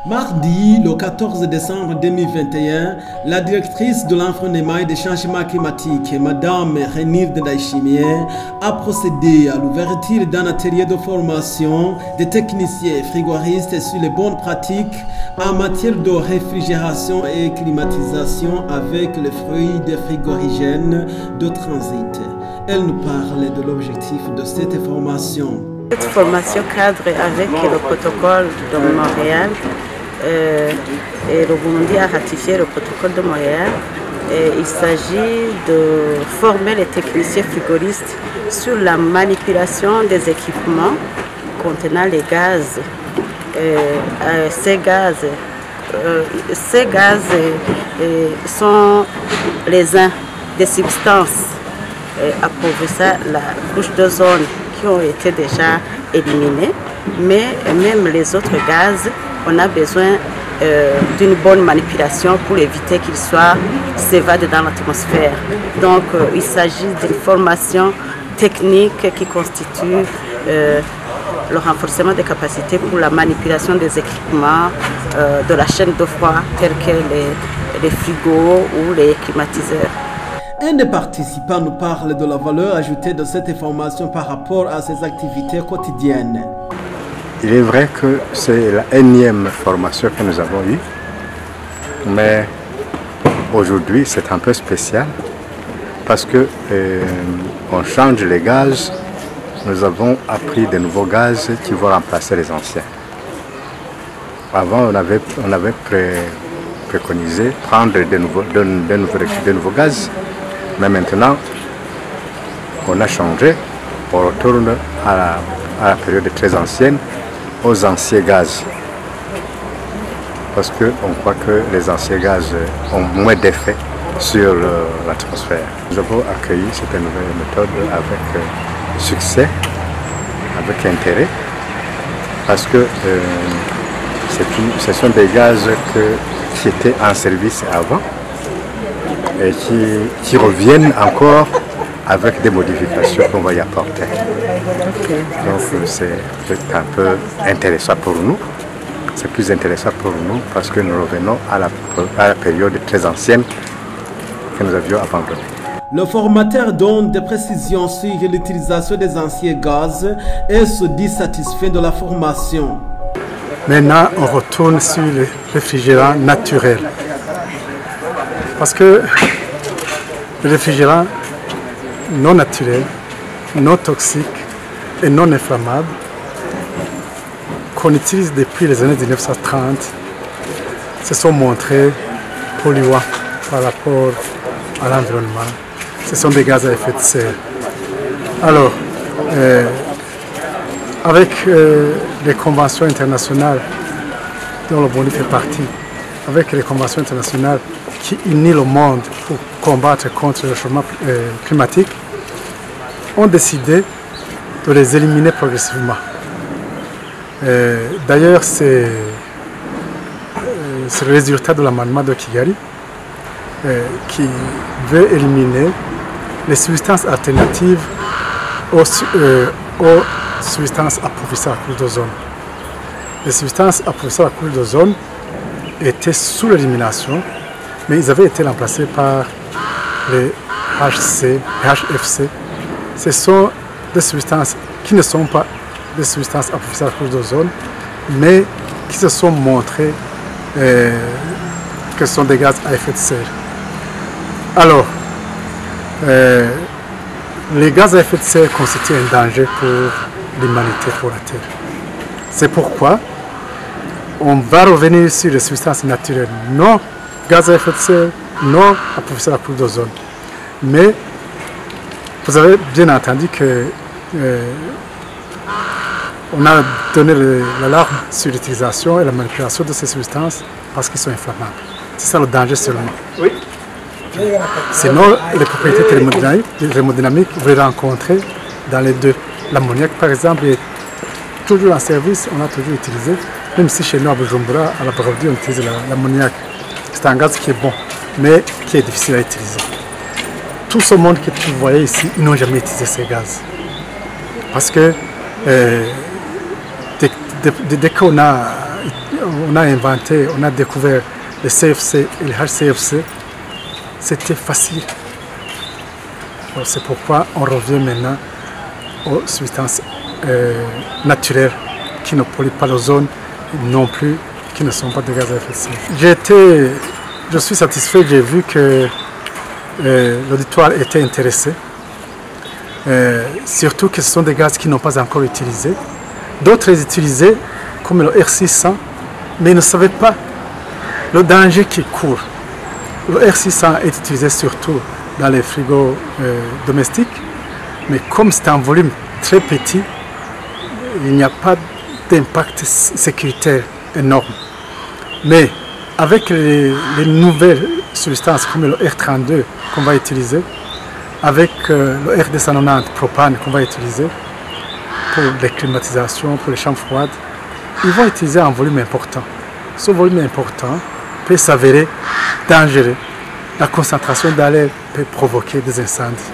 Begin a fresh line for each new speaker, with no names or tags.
Mardi, le 14 décembre 2021, la directrice de l'environnement et des changements climatiques, Mme Renilde Ndayishimiye, a procédé à l'ouverture d'un atelier de formation des techniciens frigoristes sur les bonnes pratiques en matière de réfrigération et climatisation avec les fruits des frigorigènes de transit. Elle nous parle de l'objectif de cette formation.
Cette formation cadre avec le protocole de Montréal. Et le Burundi a ratifié le protocole de Montréal. Il s'agit de former les techniciens frigoristes sur la manipulation des équipements contenant les gaz. Ces gaz sont les uns des substances appauvrissant la couche d'ozone qui ont été déjà éliminées, mais même les autres gaz, on a besoin d'une bonne manipulation pour éviter qu'ils s'évadent dans l'atmosphère. Donc il s'agit d'une formation technique qui constitue le renforcement des capacités pour la manipulation des équipements de la chaîne de froid tels que les frigos ou les climatiseurs.
Un des participants nous parle de la valeur ajoutée de cette formation par rapport à ses activités quotidiennes.
Il est vrai que c'est la énième formation que nous avons eue, mais aujourd'hui c'est un peu spécial parce que on change les gaz. Nous avons appris de nouveaux gaz qui vont remplacer les anciens. Avant on avait préconisé prendre de nouveaux gaz, mais maintenant on a changé, on retourne à la période très ancienne, aux anciens gaz, parce qu'on croit que les anciens gaz ont moins d'effet sur l'atmosphère. Nous avons accueilli cette nouvelle méthode avec succès, avec intérêt, parce que ce sont des gaz qui étaient en service avant et qui reviennent encore avec des modifications qu'on va y apporter. Donc c'est un peu intéressant pour nous. C'est plus intéressant pour nous parce que nous revenons à la période très ancienne que nous avions abandonnée.
Le formateur donne des précisions sur l'utilisation des anciens gaz et se dit satisfait de la formation.
Maintenant, on retourne sur le réfrigérant naturel. Parce que le réfrigérant non naturel, non toxique et non inflammable qu'on utilise depuis les années 1930 se sont montrés polluants par rapport à l'environnement. Ce sont des gaz à effet de serre. Alors, avec les conventions internationales dont le Burundi fait partie, avec les conventions internationales qui unissent le monde pour combattre contre le changement climatique, ont décidé de les éliminer progressivement. D'ailleurs, c'est le résultat de l'amendement de Kigali qui veut éliminer les substances alternatives aux substances appauvrissant la couche d'ozone. Les substances appauvrissant la couche d'ozone étaient sous l'élimination, mais ils avaient été remplacés par les HFC. Ce sont des substances qui ne sont pas des substances appauvrissant la couche d'ozone, mais qui se sont montrées que ce sont des gaz à effet de serre. Alors, les gaz à effet de serre constituent un danger pour l'humanité, pour la Terre. C'est pourquoi on va revenir sur les substances naturelles, non gaz à effet de serre, non appauvrissant la couche d'ozone. Mais vous avez bien entendu que on a donné l'alarme sur l'utilisation et la manipulation de ces substances parce qu'ils sont inflammables. C'est ça le danger seulement. Oui. Sinon, les propriétés thermodynamiques, vous les rencontrez dans les deux. L'ammoniac, par exemple, est toujours en service, on l'a toujours utilisé. Même si chez nous, à Bujumbura, à la Baroudi, on utilise l'ammoniac. C'est un gaz qui est bon, mais qui est difficile à utiliser. Tout ce monde que vous voyez ici, ils n'ont jamais utilisé ces gaz. Parce que dès qu'on a on a inventé, on a découvert le CFC et le HCFC, c'était facile. C'est pourquoi on revient maintenant aux substances naturelles qui ne polluent pas l'ozone, non plus qui ne sont pas de gaz à effet de serre. Je suis satisfait, j'ai vu que l'auditoire était intéressé, surtout que ce sont des gaz qui n'ont pas encore utilisés. D'autres les utilisaient, comme le R600, mais ils ne savaient pas le danger qui court. Le R600 est utilisé surtout dans les frigos domestiques, mais comme c'est un volume très petit, il n'y a pas d'impact sécuritaire énorme. Mais avec les nouvelles substances comme le R32 qu'on va utiliser, avec le R290 propane qu'on va utiliser pour les climatisations, pour les chambres froides, ils vont utiliser un volume important. Ce volume important peut s'avérer dangereux. La concentration d'air peut provoquer des incendies.